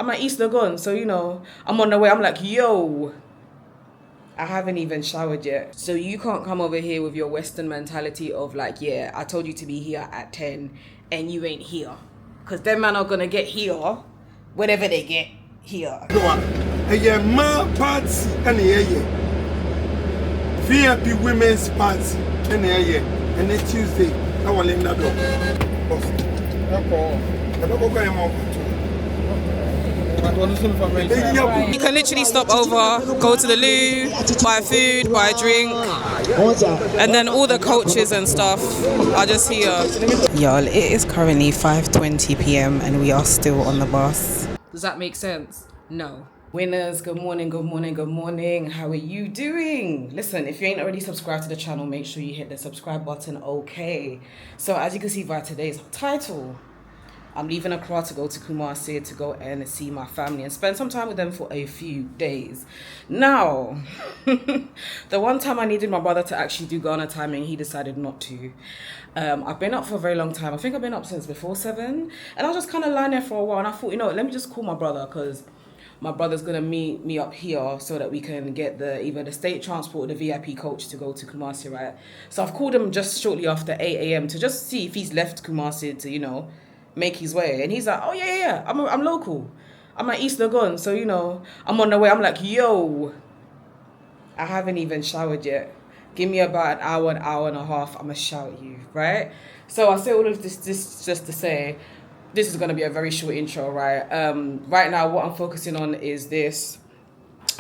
I'm at East Lagoon, so I'm on the way. I'm like, yo, I haven't even showered yet. So you can't come over here with your Western mentality of like, yeah, I told you to be here at 10 and you ain't here. Because them man are gonna get here whenever they get here. A ma party and a VIP women's party and a Tuesday. I will let that You can literally stop over, go to the loo, buy food, buy a drink, and then all the coaches and stuff are just here. Y'all, it is currently 5:20 p.m. and we are still on the bus. Does that make sense? No. Winners, good morning, good morning, good morning. How are you doing? Listen, if you ain't already subscribed to the channel, make sure you hit the subscribe button, okay? So as you can see by today's title, I'm leaving Accra to go to Kumasi to go and see my family and spend some time with them for a few days. Now, the one time I needed my brother to actually do Ghana timing, he decided not to. I've been up for a very long time. I think I've been up since before 7. And I was just kind of lying there for a while. And I thought, let me just call my brother because my brother's going to meet me up here so that we can get either the state transport or the VIP coach to go to Kumasi, right? So I've called him just shortly after 8 a.m. to just see if he's left Kumasi to, make his way. And he's like, oh yeah, I'm local. I'm at East Lagoon, so I'm on the way. I'm like, yo, I haven't even showered yet. Give me about an hour and a half, I'm gonna shower you, right? So I say all of this just to say this is gonna be a very short intro, right? Right now what I'm focusing on is this.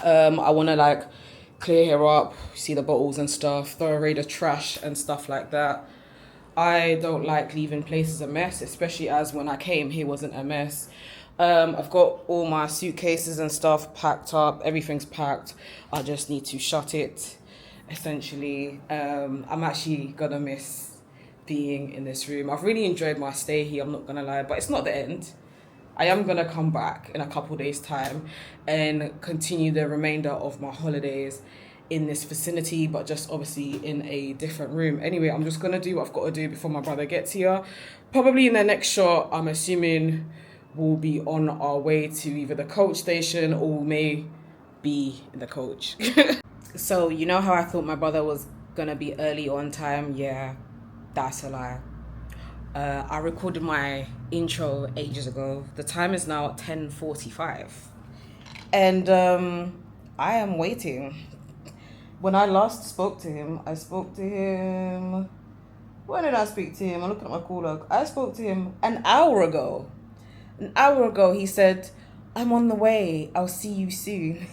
I wanna clear here up, see the bottles and stuff, throw away the trash and stuff like that. I don't like leaving places a mess, especially as when I came here wasn't a mess. I've got all my suitcases and stuff packed up. Everything's packed. I just need to shut it, essentially. I'm actually gonna miss being in this room. I've really enjoyed my stay here, I'm not gonna lie, but it's not the end. I am gonna come back in a couple days' time and continue the remainder of my holidays in this vicinity, but just obviously in a different room. Anyway, I'm just gonna do what I've got to do before my brother gets here. Probably in the next shot, I'm assuming we'll be on our way to either the coach station or we may be in the coach. So how I thought my brother was gonna be early on time? Yeah, that's a lie. I recorded my intro ages ago. The time is now 10:45 and I am waiting. When I last spoke to him, when did I speak to him? I'm looking at my call log. I spoke to him an hour ago. An hour ago, he said, I'm on the way. I'll see you soon.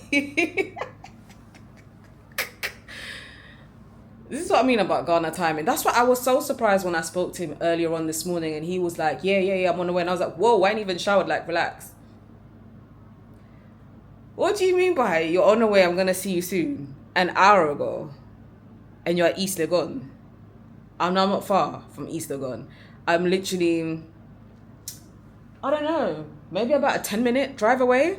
This is what I mean about Ghana timing. That's why I was so surprised when I spoke to him earlier on this morning and he was like, yeah, I'm on the way. And I was like, whoa, I ain't even showered, relax. What do you mean by you're on the way, I'm going to see you soon? An hour ago, and you're at East Lagoon. I'm not far from East Lagoon. I'm literally, I don't know, maybe about a 10-minute drive away.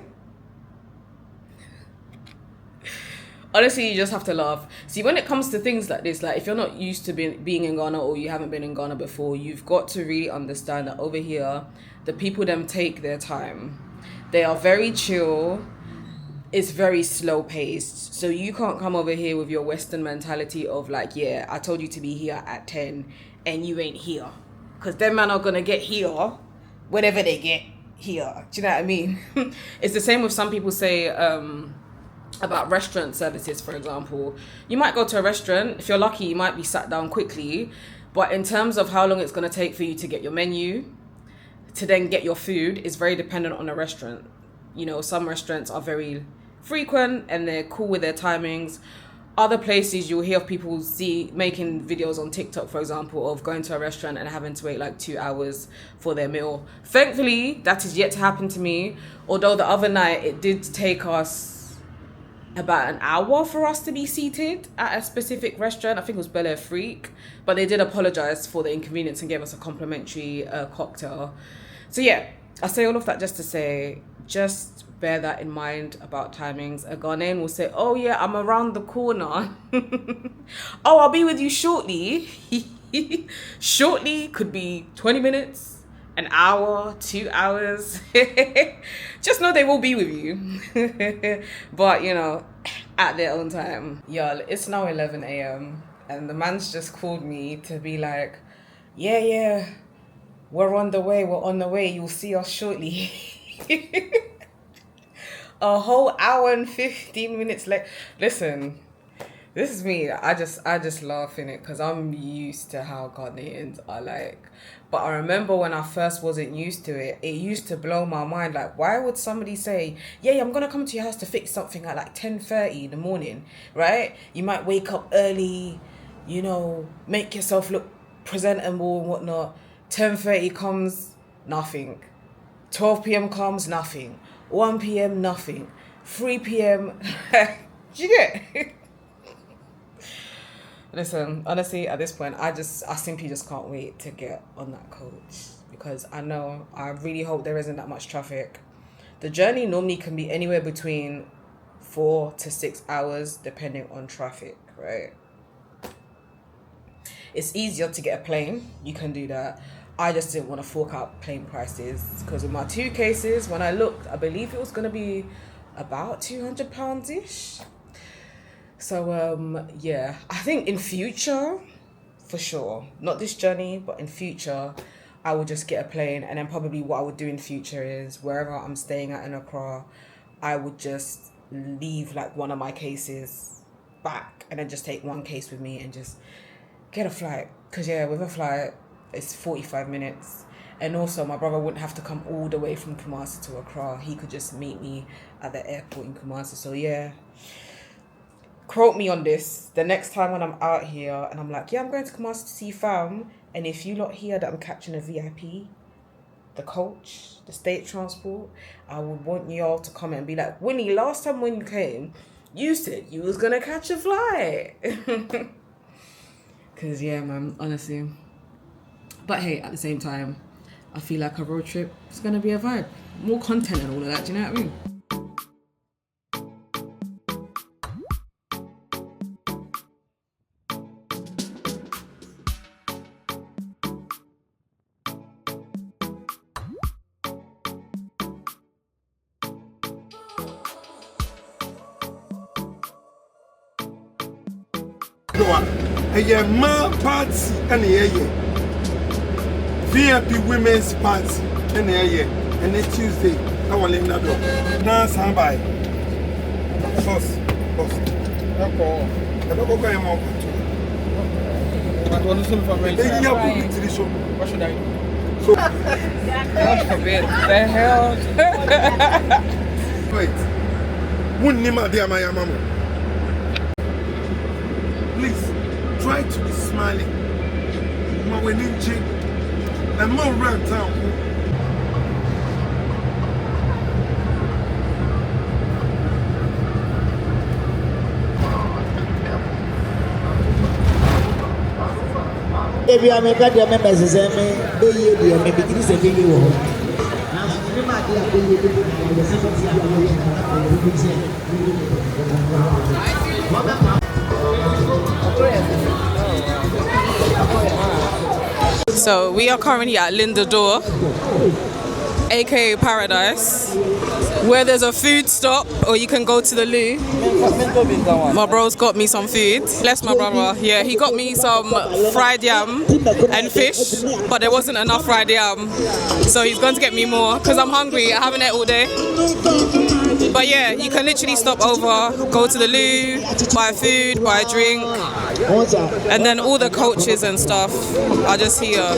Honestly, you just have to laugh. See, when it comes to things like this, if you're not used to being in Ghana or you haven't been in Ghana before, you've got to really understand that over here, the people them take their time. They are very chill. It's very slow paced. So you can't come over here with your Western mentality of yeah, I told you to be here at 10 and you ain't here. Because them man are going to get here whenever they get here. Do you know what I mean? It's the same with some people say about restaurant services, for example. You might go to a restaurant. If you're lucky, you might be sat down quickly. But in terms of how long it's going to take for you to get your menu, to then get your food, is very dependent on the restaurant. Some restaurants are very frequent and they're cool with their timings. Other places you'll hear of people making videos on TikTok, for example, of going to a restaurant and having to wait 2 hours for their meal. Thankfully, that is yet to happen to me. Although the other night it did take us about an hour for us to be seated at a specific restaurant. I think it was Bel Air Freak, but they did apologize for the inconvenience and gave us a complimentary cocktail. So yeah, I say all of that just to say, just bear that in mind about timings. A Ghanaian will say, oh yeah, I'm around the corner. Oh, I'll be with you shortly. Shortly could be 20 minutes, an hour, 2 hours, just know they will be with you. But you know, at their own time. Y'all, it's now 11 a.m. and the man's just called me to be like, yeah, we're on the way, you'll see us shortly. A whole hour and 15 minutes late. Listen, this is me. I just laugh in it because I'm used to how Ghanaians are like. But I remember when I first wasn't used to it, it used to blow my mind. Like, why would somebody say, yeah, I'm gonna come to your house to fix something at like 10:30 in the morning, right? You might wake up early, you know, make yourself look presentable and whatnot. 10:30 comes, nothing. 12 p.m. comes, nothing. 1 p.m, nothing. 3 p.m, you get? Listen, honestly, at this point, I simply just can't wait to get on that coach because I really hope there isn't that much traffic. The journey normally can be anywhere between 4 to 6 hours, depending on traffic, right? It's easier to get a plane. You can do that. I just didn't want to fork out plane prices because with my 2 cases, when I looked, I believe it was going to be about £200-ish. So, yeah, I think in future, for sure, not this journey, but in future, I would just get a plane. And then probably what I would do in future is wherever I'm staying at in Accra, I would just leave like one of my cases back and then just take one case with me and just get a flight. Because, yeah, with a flight, it's 45 minutes. And also, my brother wouldn't have to come all the way from Kumasi to Accra. He could just meet me at the airport in Kumasi. So, yeah. Quote me on this. The next time when I'm out here and I'm like, yeah, I'm going to Kumasi to see fam. And if you lot hear that I'm catching a VIP, the coach, the state transport, I would want y'all to comment and be like, Winnie, last time when you came, you said you was going to catch a flight. Because, yeah, man, honestly. But hey, at the same time, I feel like a road trip is going to be a vibe. More content and all of that, do you know what I mean? A man party and a VIP women's party and a Tuesday. I will let that go. Now, somebody. Boss. I don't go very much. What should I do? So, the hell? Wait. Wouldn't name my dear my mama. Please try to be smiling. When in jail, and more around town. If you are a better members, maybe this is a big war. So we are currently at Linda Door, aka Paradise, where there's a food stop, or you can go to the loo. My bro's got me some food. Bless my brother. Yeah, he got me some fried yam and fish, but there wasn't enough fried yam, so he's going to get me more because I'm hungry. I haven't ate all day. But yeah, you can literally stop over, go to the loo, buy food, buy a drink, and then all the coaches and stuff are just here.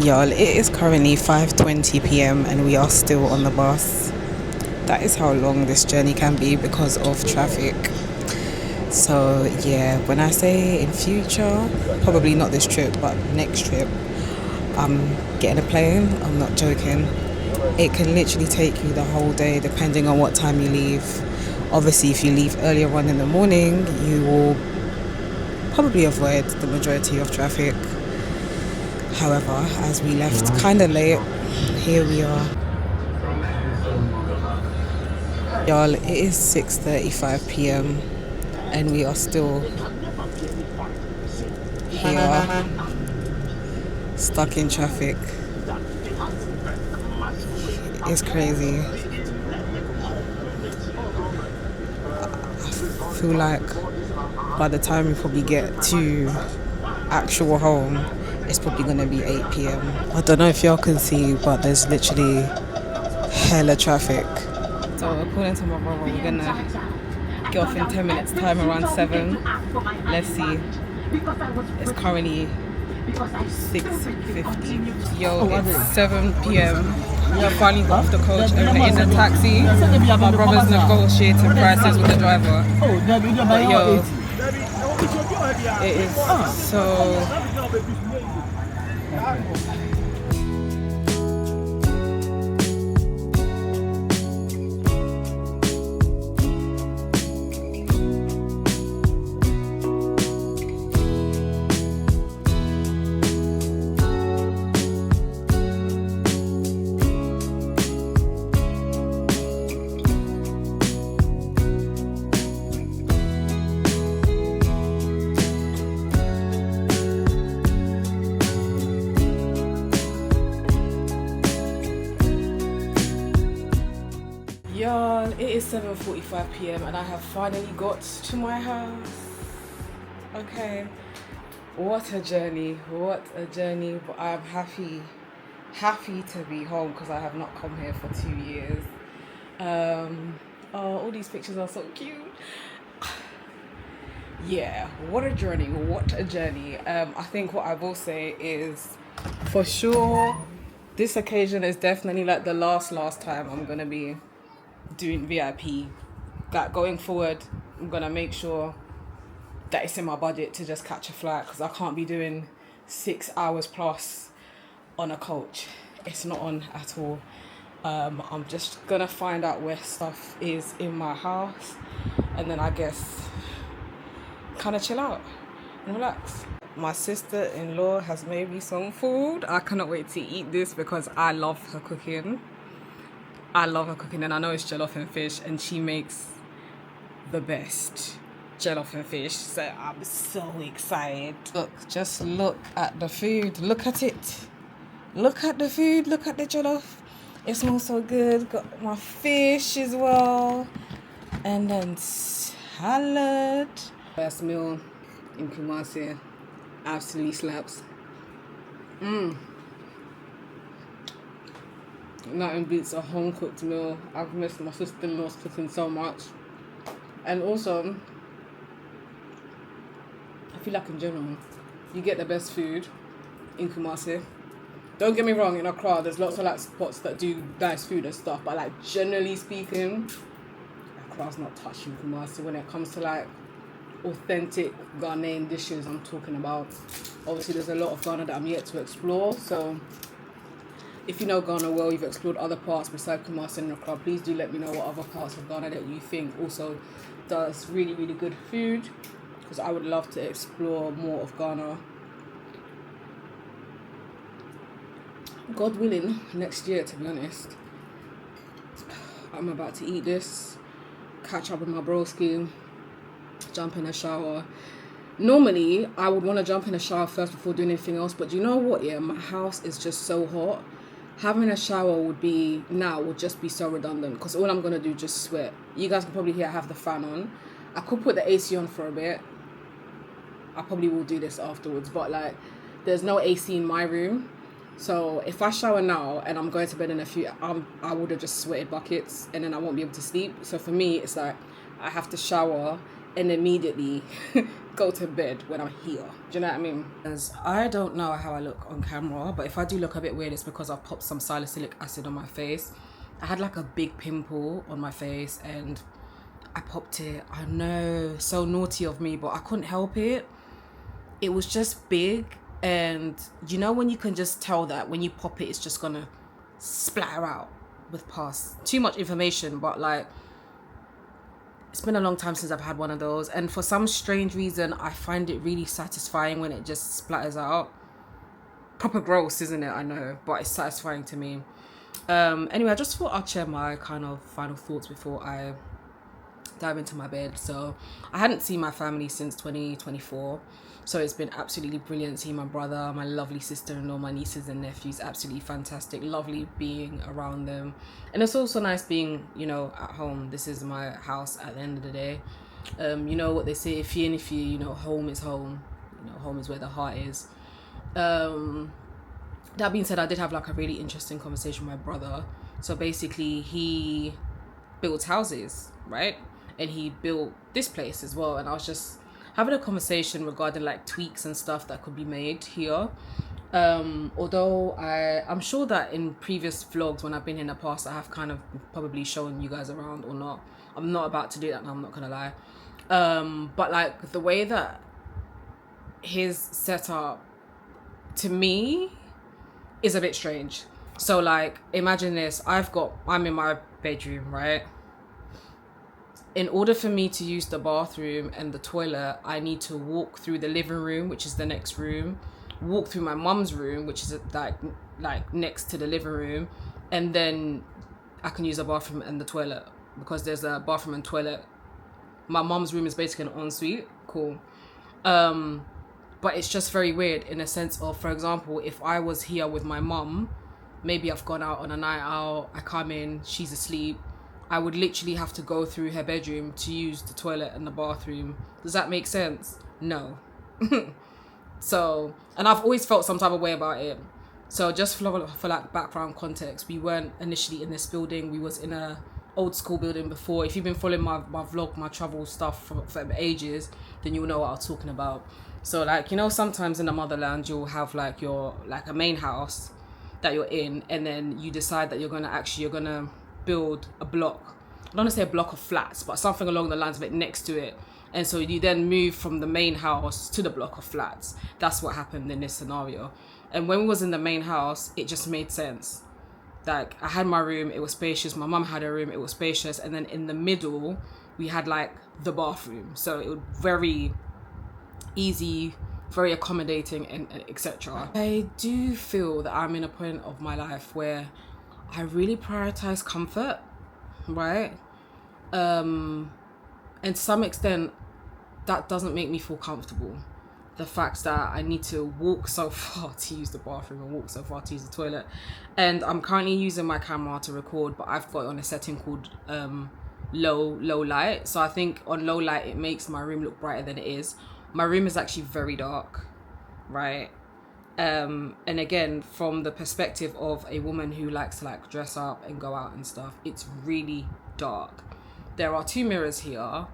Y'all, it is currently 5:20 p.m. and we are still on the bus. That is how long this journey can be because of traffic. So yeah, when I say in future, probably not this trip, but next trip, I'm getting a plane. I'm not joking. It can literally take you the whole day depending on what time you leave. Obviously, if you leave earlier on in the morning, you will probably avoid the majority of traffic. However, as we left kind of late, here we are. Y'all, it is 6:35 p.m. and we are still here, stuck in traffic. It's crazy. I feel like by the time we probably get to actual home, it's probably gonna be 8 p.m. I don't know if y'all can see, but there's literally hella traffic. So according to my brother, we're gonna get off in 10 minutes time, around 7. Let's see. It's currently 6:50. Yo, it's 7 p.m. We finally got off the coach and we're in the taxi. My brother's negotiating prices with the driver. But yo, it is so... Y'all, it is 7:45 p.m. and I have finally got to my house. Okay, what a journey, but I'm happy to be home because I have not come here for 2 years. Oh, all these pictures are so cute. Yeah, what a journey. I think what I will say is, for sure, this occasion is definitely like the last time I'm gonna be doing VIP. That going forward, I'm gonna make sure that it's in my budget to just catch a flight, because I can't be doing 6 hours plus on a coach. It's not on at all. I'm just gonna find out where stuff is in my house, and then I guess kind of chill out and relax. My sister-in-law has made me some food. I cannot wait to eat this because I love her cooking. And I know it's jollof and fish, and she makes the best jollof and fish, so I'm so excited. Look, just look at the food. Look at it. Look at the food. Look at the jollof. It smells so good. Got my fish as well, and then salad. Best meal in Kumasi. Absolutely slaps. Nothing beats a home-cooked meal. I've missed my sister-in-law's cooking so much. And also, I feel like in general, you get the best food in Kumasi. Don't get me wrong, in Accra, there's lots of like spots that do nice food and stuff, but like generally speaking, Accra's not touching Kumasi when it comes to like authentic Ghanaian dishes. I'm talking about. Obviously, there's a lot of Ghana that I'm yet to explore, so if you know Ghana well, you've explored other parts besides Kumasi and Accra, please do let me know what other parts of Ghana that you think also does really, really good food, because I would love to explore more of Ghana. God willing, next year, to be honest. I'm about to eat this, catch up with my broski, jump in a shower. Normally, I would want to jump in a shower first before doing anything else, but you know what, yeah, my house is just so hot. Having a shower would just be so redundant, because all I'm going to do is just sweat. You guys can probably hear I have the fan on. I could put the AC on for a bit. I probably will do this afterwards, but like, there's no AC in my room. So if I shower now and I'm going to bed in a few, I would have just sweated buckets and then I won't be able to sleep. So for me, it's like I have to shower and immediately go to bed when I'm here. Do you know what I mean? Because I don't know how I look on camera, but if I do look a bit weird, it's because I've popped some salicylic acid on my face. I had like a big pimple on my face and I popped it. I know, so naughty of me, but I couldn't help it. It was just big. And you know when you can just tell that when you pop it, it's just gonna splatter out with pus. Too much information, but like, it's been a long time since I've had one of those. And for some strange reason, I find it really satisfying when it just splatters out. Proper gross, isn't it? I know, but it's satisfying to me. Anyway, I just thought I'd share my kind of final thoughts before I dive into my bed. So I hadn't seen my family since 2024, so it's been absolutely brilliant seeing my brother, my lovely sister-in-law, my nieces and nephews. Absolutely fantastic, lovely being around them. And it's also nice being, you know, at home. This is my house at the end of the day. You know what they say, if you you know, home is home. You know, home is where the heart is. That being said, I did have like a really interesting conversation with my brother. So basically he builds houses, right? And he built this place as well. And I was just having a conversation regarding like tweaks and stuff that could be made here. Although I'm sure that in previous vlogs when I've been in the past, I have kind of probably shown you guys around or not. I'm not about to do that now, I'm not gonna lie. But like the way that his setup to me is a bit strange. So like imagine this, I'm in my bedroom, right? In order for me to use the bathroom and the toilet, I need to walk through the living room, which is the next room, walk through my mum's room, which is like next to the living room, and then I can use the bathroom and the toilet because there's a bathroom and toilet. My mum's room is basically an ensuite. Cool. But it's just very weird in a sense of, for example, if I was here with my mum, maybe I've gone out on a night out, I come in, she's asleep, I would literally have to go through her bedroom to use the toilet and the bathroom. Does that make sense? No. So, and I've always felt some type of way about it. So just for like background context, we weren't initially in this building, we was in a old school building before. If you've been following my vlog, my travel stuff for ages, then you'll know what I was talking about. So like, you know, sometimes in the motherland you'll have like a main house that you're in, and then you decide that you're gonna build a block. I don't want to say a block of flats, but something along the lines of it next to it. And so you then move from the main house to the block of flats. That's what happened in this scenario. And when we was in the main house, it just made sense. Like I had my room, it was spacious. My mum had her room, it was spacious. And then in the middle, we had like the bathroom. So it was very easy, very accommodating, and etc. I do feel that I'm in a point of my life where I really prioritize comfort, right? And to some extent, that doesn't make me feel comfortable. The fact that I need to walk so far to use the bathroom and walk so far to use the toilet. And I'm currently using my camera to record, but I've got it on a setting called low light. So I think on low light, it makes my room look brighter than it is. My room is actually very dark, right? And again, from the perspective of a woman who likes to like dress up and go out and stuff, it's really dark. There are 2 mirrors here,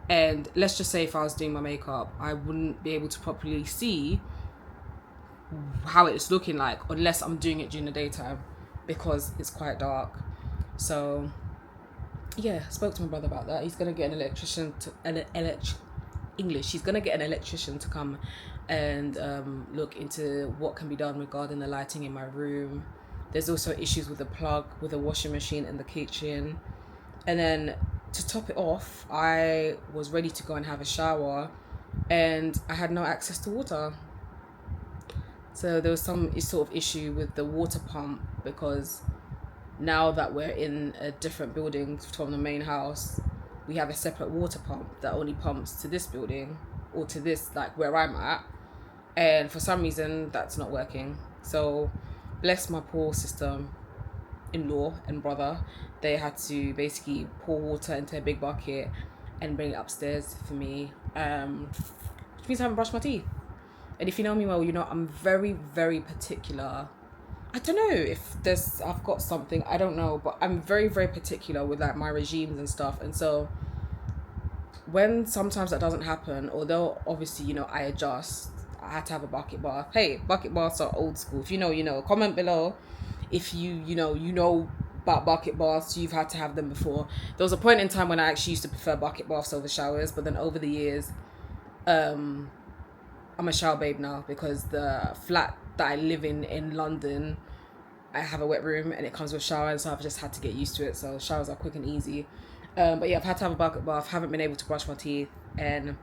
and let's just say if I was doing my makeup, I wouldn't be able to properly see how it's looking like unless I'm doing it during the daytime because it's quite dark. So yeah, I spoke to my brother about that. He's gonna get an electrician He's gonna get an electrician to come and look into what can be done regarding the lighting in my room. There's also issues with the plug with the washing machine in the kitchen. And then to top it off, I was ready to go and have a shower and I had no access to water. So there was some sort of issue with the water pump, because now that we're in a different building from the main house, we have a separate water pump that only pumps to this building or to this, like where I'm at. And for some reason that's not working. So bless my poor sister-in-law and brother, they had to basically pour water into a big bucket and bring it upstairs for me, which means I haven't brushed my teeth. And if you know me well, you know I'm very, very particular. I don't know if I've got something, I don't know, but I'm very, very particular with like my regimes and stuff. And so when sometimes that doesn't happen, although obviously, you know, I adjust, I had to have a bucket bath. Hey, bucket baths are old school. If you know, you know. Comment below if you know about bucket baths, you've had to have them before. There was a point in time when I actually used to prefer bucket baths over showers, but then over the years, I'm a shower babe now, because the flat that I live in London, I have a wet room and it comes with showers, so I've just had to get used to it. So showers are quick and easy. But yeah, I've had to have a bucket bath, haven't been able to brush my teeth, and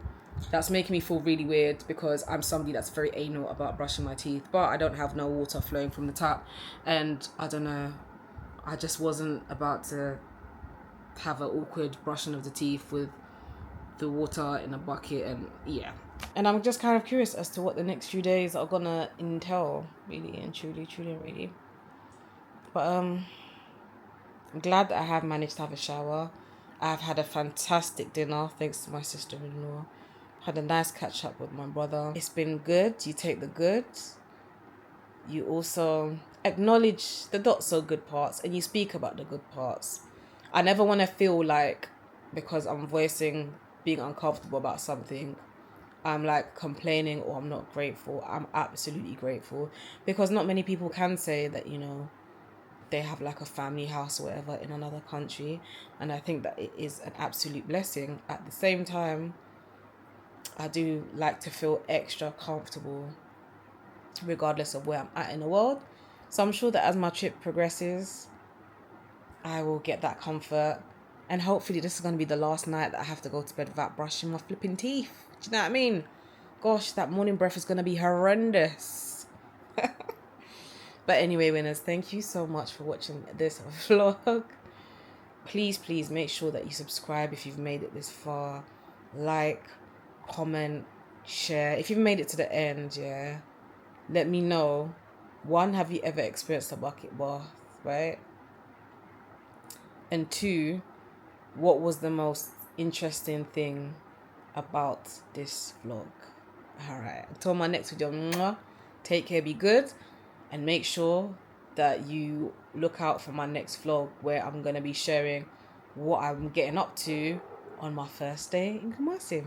that's making me feel really weird because I'm somebody that's very anal about brushing my teeth, but I don't have no water flowing from the tap, and I don't know, I just wasn't about to have an awkward brushing of the teeth with the water in a bucket, and yeah. And I'm just kind of curious as to what the next few days are gonna entail, really and truly and really. But I'm glad that I have managed to have a shower. I've had a fantastic dinner thanks to my sister-in-law. Had a nice catch up with my brother. It's been good. You take the good. You also acknowledge the not so good parts and you speak about the good parts. I never want to feel like because I'm voicing being uncomfortable about something, I'm like complaining or I'm not grateful. I'm absolutely grateful because not many people can say that, you know, they have like a family house or whatever in another country. And I think that it is an absolute blessing. At the same time, I do like to feel extra comfortable regardless of where I'm at in the world. So I'm sure that as my trip progresses, I will get that comfort. And hopefully this is going to be the last night that I have to go to bed without brushing my flipping teeth. Do you know what I mean? Gosh, that morning breath is going to be horrendous. But anyway, winners, thank you so much for watching this vlog. Please make sure that you subscribe if you've made it this far. Like, comment, share. If you've made it to the end, yeah, let me know. 1, have you ever experienced a bucket bath, right? And 2, what was the most interesting thing about this vlog? All right, until my next video, mwah, take care, be good, and make sure that you look out for my next vlog where I'm going to be sharing what I'm getting up to on my first day in Kumasi.